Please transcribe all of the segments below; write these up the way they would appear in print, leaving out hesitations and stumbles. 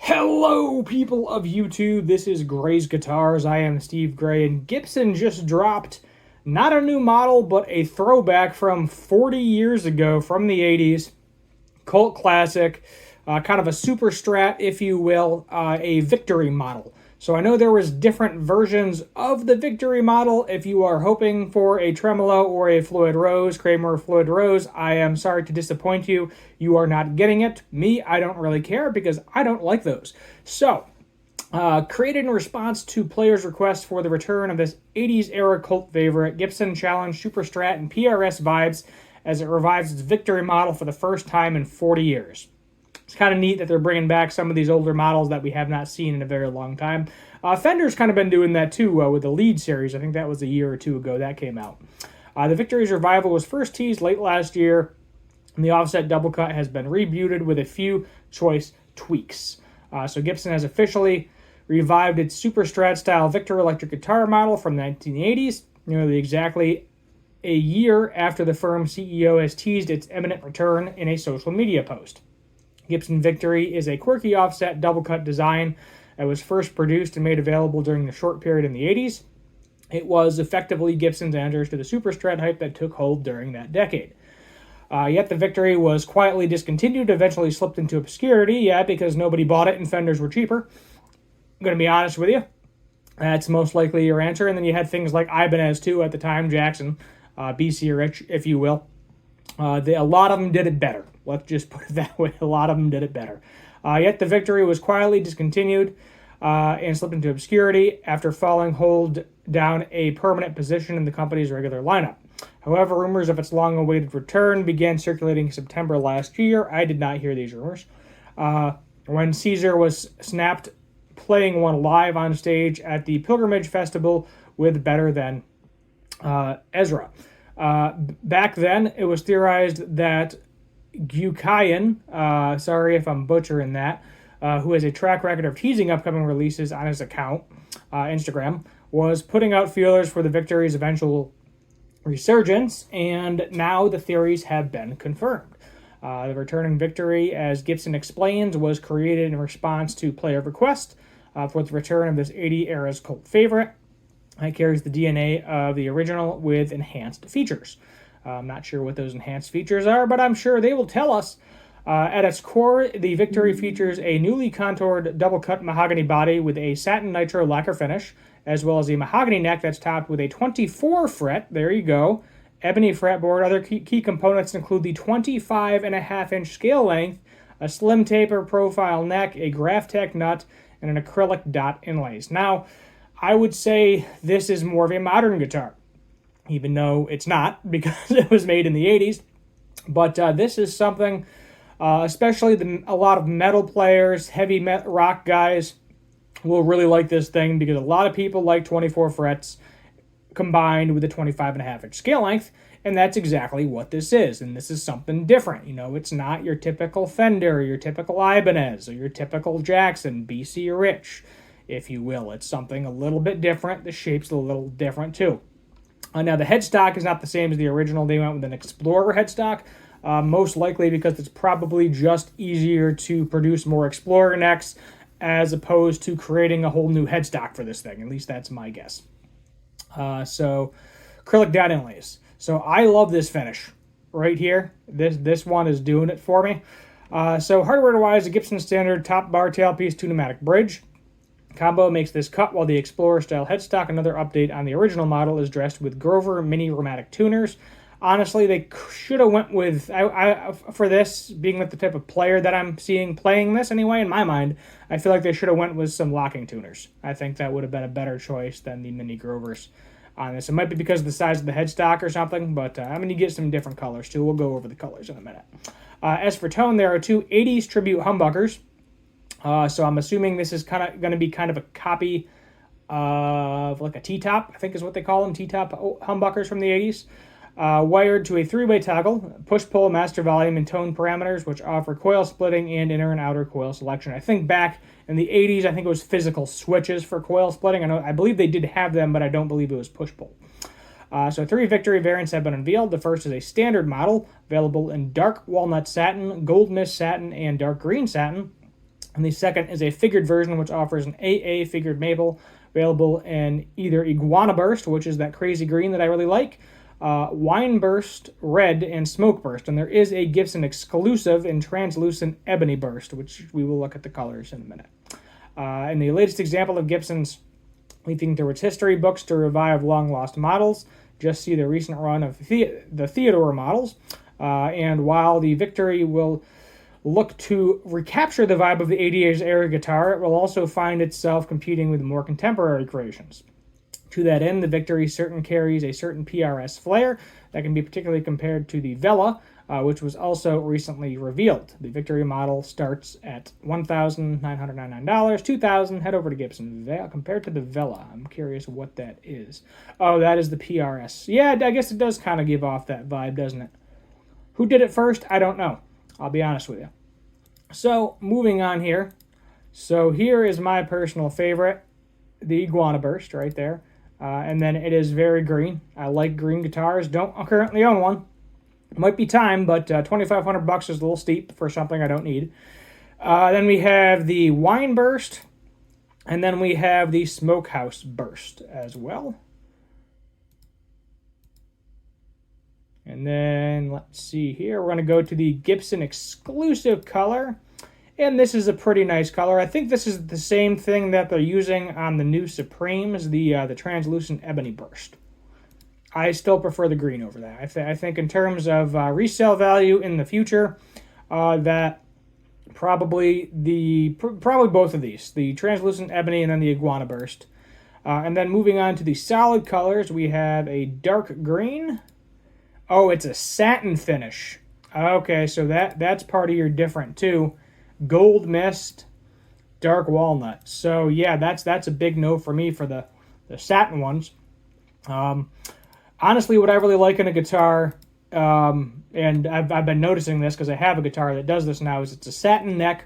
Hello, people of YouTube. This is Gray's Guitars. I am Steve Gray, and Gibson just dropped not a new model, but a throwback from 40 years ago from the 80s. Cult classic, kind of a super strat, if you will, a Victory model. So I know there was different versions of the Victory model. If you are hoping for a tremolo or a Floyd Rose, Kramer Floyd Rose, I am sorry to disappoint you. You are not getting it. Me, I don't really care because I don't like those. So, created in response to players' requests for the return of this 80s era cult favorite, Gibson challenged Super Strat and PRS vibes as it revives its Victory model for the first time in 40 years. It's kind of neat that they're bringing back some of these older models that we have not seen in a very long time. Fender's kind of been doing that too with the Lead series. I think that was a year or two ago that came out. The Victory's revival was first teased late last year, and the offset double cut has been rebooted with a few choice tweaks. So Gibson has officially revived its Super Strat style Victor electric guitar model from the 1980s, nearly exactly a year after the firm's CEO has teased its imminent return in a social media post. Gibson Victory is a quirky offset double cut design that was first produced and made available during the short period in the 80s. It was effectively Gibson's answer to the Super Strat hype that took hold during that decade. Yet the Victory was quietly discontinued, eventually slipped into obscurity, because nobody bought it and Fenders were cheaper. I'm going to be honest with you. That's most likely your answer. And then you had things like Ibanez too at the time, Jackson, BC Rich, if you will. A lot of them did it better. Let's just put it that way. A lot of them did it better. Yet the Victory was quietly discontinued and slipped into obscurity after falling hold down a permanent position in the company's regular lineup. However, rumors of its long-awaited return began circulating in September last year. I did not hear these rumors. When Caesar was snapped playing one live on stage at the Pilgrimage Festival with Better Than Ezra. Back then, it was theorized that Gukayan, sorry if I'm butchering that, who has a track record of teasing upcoming releases on his account, Instagram, was putting out feelers for the Victory's eventual resurgence, and now the theories have been confirmed. The returning Victory, as Gibson explains, was created in response to player request for the return of this 80 era's cult favorite. It carries the DNA of the original with enhanced features. I'm not sure what those enhanced features are, but I'm sure they will tell us. At its core, the Victory features a newly contoured double-cut mahogany body with a satin nitro lacquer finish, as well as a mahogany neck that's topped with a 24-fret, there you go, ebony fretboard. Other key components include the 25.5-inch scale length, a slim taper profile neck, a Graphtec nut, and an acrylic dot inlays. Now, I would say this is more of a modern guitar, even though it's not because it was made in the 80s. But this is something, especially a lot of metal players, heavy rock guys, will really like this thing because a lot of people like 24 frets combined with a 25.5-inch scale length, and that's exactly what this is. And this is something different. It's not your typical Fender, your typical Ibanez, or your typical Jackson, BC Rich, if you will. It's something a little bit different. The shape's a little different too. Now, the headstock is not the same as the original. They went with an Explorer headstock, most likely because it's probably just easier to produce more Explorer necks as opposed to creating a whole new headstock for this thing. At least that's my guess. So, acrylic dot inlays. So, I love this finish right here. This one is doing it for me. So, hardware-wise, a Gibson standard top bar tailpiece, 2-pneumatic bridge. Combo makes this cut, while the Explorer-style headstock, another update on the original model, is dressed with Grover Mini Romatic tuners. Honestly, they should have went with, for this, being with the type of player that I'm seeing playing this anyway, in my mind, I feel like they should have went with some locking tuners. I think that would have been a better choice than the Mini Grovers on this. It might be because of the size of the headstock or something, but I'm going to get some different colors too. We'll go over the colors in a minute. As for tone, there are two 80s tribute humbuckers. So I'm assuming this is kind of going to be kind of a copy of like a T-top, I think is what they call them, T-top humbuckers from the 80s. Wired to a 3-way toggle, push-pull, master volume, and tone parameters, which offer coil splitting and inner and outer coil selection. I think back in the 80s, I think it was physical switches for coil splitting. I believe they did have them, but I don't believe it was push-pull. So 3 Victory variants have been unveiled. The first is a standard model, available in dark walnut satin, gold mist satin, and dark green satin. And the second is a figured version, which offers an AA figured maple, available in either Iguana Burst, which is that crazy green that I really like, Wine Burst Red, and Smoke Burst. And there is a Gibson exclusive in Translucent Ebony Burst, which we will look at the colors in a minute. In the latest example of Gibson's leafing through its history books to revive long-lost models, just see the recent run of the Theodore models. And while the Victory will look to recapture the vibe of the 80s era guitar, it will also find itself competing with more contemporary creations. To that end, the Victory carries a certain PRS flair that can be particularly compared to the Vela, which was also recently revealed. The Victory model starts at $1,999, $2,000. Head over to Gibson. Compared to the Vela, I'm curious what that is. Oh, that is the PRS. Yeah, I guess it does kind of give off that vibe, doesn't it? Who did it first? I don't know. I'll be honest with you. So, moving on here. So, here is my personal favorite, the Iguana Burst right there. And then it is very green. I like green guitars. Don't currently own one. Might be time, but $2,500 is a little steep for something I don't need. Then we have the Wine Burst, and then we have the Smokehouse Burst as well. And then, let's see here, we're going to go to the Gibson exclusive color. And this is a pretty nice color. I think this is the same thing that they're using on the new Supremes, the Translucent Ebony Burst. I still prefer the green over that. I think in terms of resale value in the future, that probably both of these, the Translucent Ebony and then the Iguana Burst. And then moving on to the solid colors, we have a dark green. Oh, it's a satin finish. Okay, so that's part of your different too. Gold Mist, Dark Walnut. So yeah, that's a big no for me for the satin ones. Honestly, what I really like in a guitar, and I've been noticing this because I have a guitar that does this now, is it's a satin neck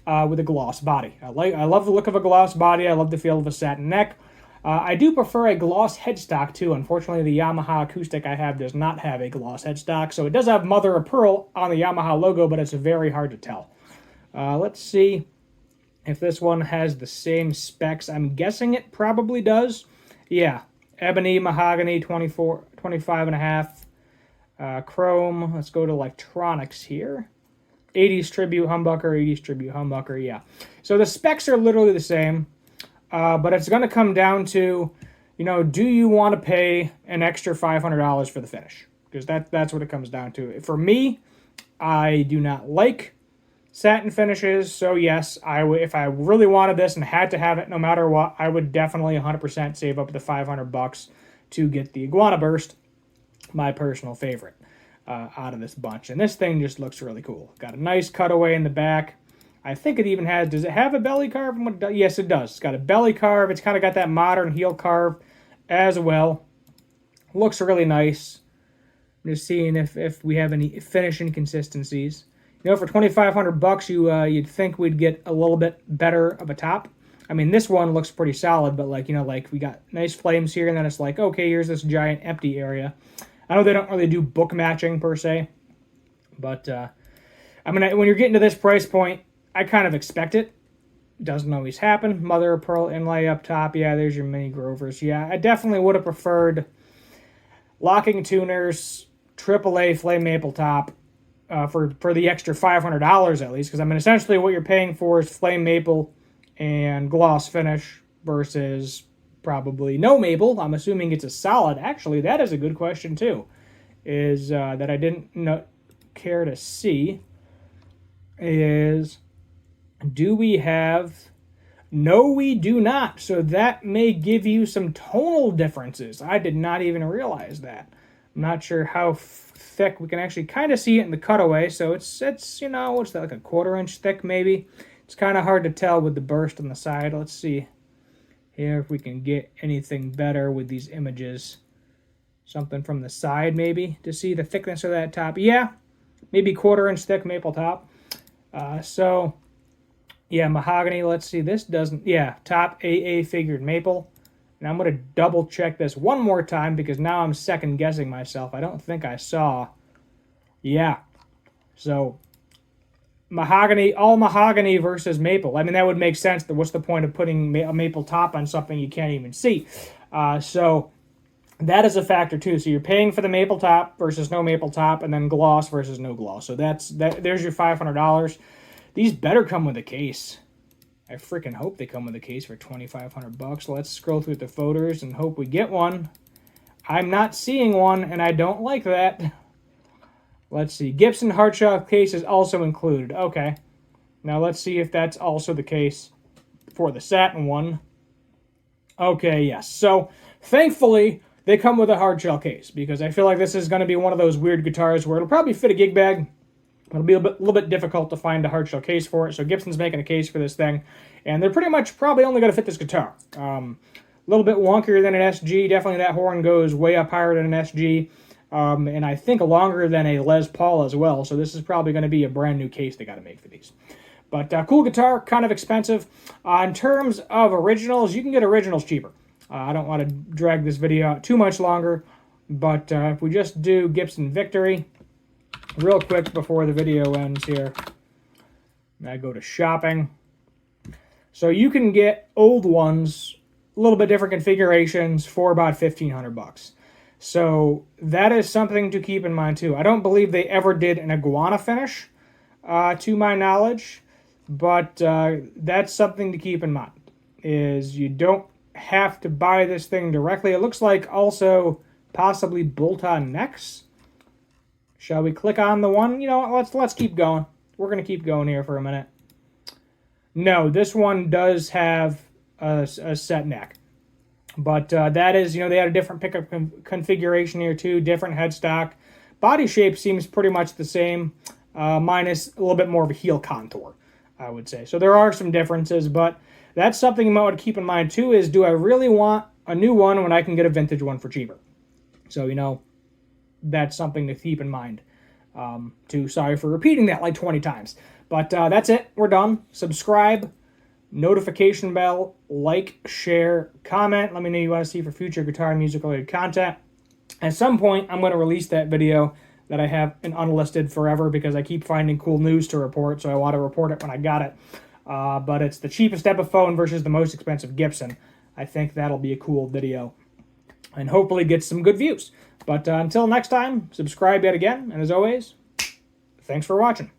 with a gloss body. I love the look of a gloss body. I love the feel of a satin neck. I do prefer a gloss headstock too. Unfortunately, the Yamaha acoustic I have does not have a gloss headstock, so it does have mother of pearl on the Yamaha logo, but it's very hard to tell. Let's see if this one has the same specs. I'm guessing it probably does. Yeah, ebony, mahogany, 25 and a half. Chrome, let's go to electronics here. 80s Tribute Humbucker, 80s Tribute Humbucker, yeah. So the specs are literally the same. But it's going to come down to, do you want to pay an extra $500 for the finish? Because that's what it comes down to. For me, I do not like satin finishes. So yes, if I really wanted this and had to have it no matter what, I would definitely 100% save up the $500 to get the Iguana Burst, my personal favorite out of this bunch. And this thing just looks really cool. Got a nice cutaway in the back. I think it even has, does it have a belly carve? Yes, it does. It's got a belly carve. It's kind of got that modern heel carve as well. Looks really nice. I'm just seeing if we have any finish inconsistencies. For $2,500, you'd think we'd get a little bit better of a top. I mean, this one looks pretty solid, but we got nice flames here, and then it's like, okay, here's this giant empty area. I know they don't really do book matching per se, but when you're getting to this price point, I kind of expect it. Doesn't always happen. Mother of pearl inlay up top. Yeah, there's your mini Grovers. Yeah, I definitely would have preferred locking tuners, AAA flame maple top for the extra $500 at least. Because essentially what you're paying for is flame maple and gloss finish versus probably no maple. I'm assuming it's a solid. Actually, that is a good question too. Is that I didn't care to see is. Do we have... No, we do not. So that may give you some tonal differences. I did not even realize that. I'm not sure how thick. We can actually kind of see it in the cutaway. So it's what's that, like a 1/4 inch thick maybe? It's kind of hard to tell with the burst on the side. Let's see here if we can get anything better with these images. Something from the side maybe to see the thickness of that top. Yeah, maybe 1/4 inch thick maple top. Yeah, mahogany, let's see, this doesn't, yeah, top AA figured maple. And I'm going to double check this one more time because now I'm second guessing myself. I don't think I saw, yeah. So, mahogany, all mahogany versus maple. I mean, that would make sense. What's the point of putting a maple top on something you can't even see? So that is a factor too. So you're paying for the maple top versus no maple top, and then gloss versus no gloss. So there's your $500. These better come with a case. I freaking hope they come with a case for $2,500. Let's scroll through the photos and hope we get one. I'm not seeing one, and I don't like that. Let's see. Gibson hardshell case is also included. Okay. Now let's see if that's also the case for the satin one. Okay, yes. So thankfully, they come with a hardshell case, because I feel like this is going to be one of those weird guitars where it'll probably fit a gig bag. It'll be a little bit difficult to find a hardshell case for it. So Gibson's making a case for this thing, and they're pretty much probably only going to fit this guitar. A little bit wonkier than an SG. Definitely that horn goes way up higher than an SG. And I think longer than a Les Paul as well. So this is probably going to be a brand new case they got to make for these. But cool guitar, kind of expensive. In terms of originals, you can get originals cheaper. I don't want to drag this video out too much longer. But if we just do Gibson Victory real quick before the video ends here. I go to shopping. So you can get old ones, a little bit different configurations, for about $1,500. So that is something to keep in mind too. I don't believe they ever did an iguana finish, to my knowledge, but that's something to keep in mind, is you don't have to buy this thing directly. It looks like also possibly bolt-on necks. Shall we click on the one? You know, let's keep going. We're going to keep going here for a minute. No, this one does have a set neck. But that is, you know, they had a different pickup configuration here too, different headstock. Body shape seems pretty much the same, minus a little bit more of a heel contour, I would say. So there are some differences, but that's something you might want to keep in mind too, is do I really want a new one when I can get a vintage one for cheaper? So, you know, that's something to keep in mind. Sorry for repeating that like 20 times. But that's it. We're done. Subscribe. Notification bell, like, share, comment. Let me know what you want to see for future guitar and music related content. At some point, I'm going to release that video that I have in unlisted forever, because I keep finding cool news to report, so I want to report it when I got it. But it's the cheapest Epiphone versus the most expensive Gibson. I think that'll be a cool video, and hopefully get some good views. But until next time, subscribe yet again, and as always, thanks for watching.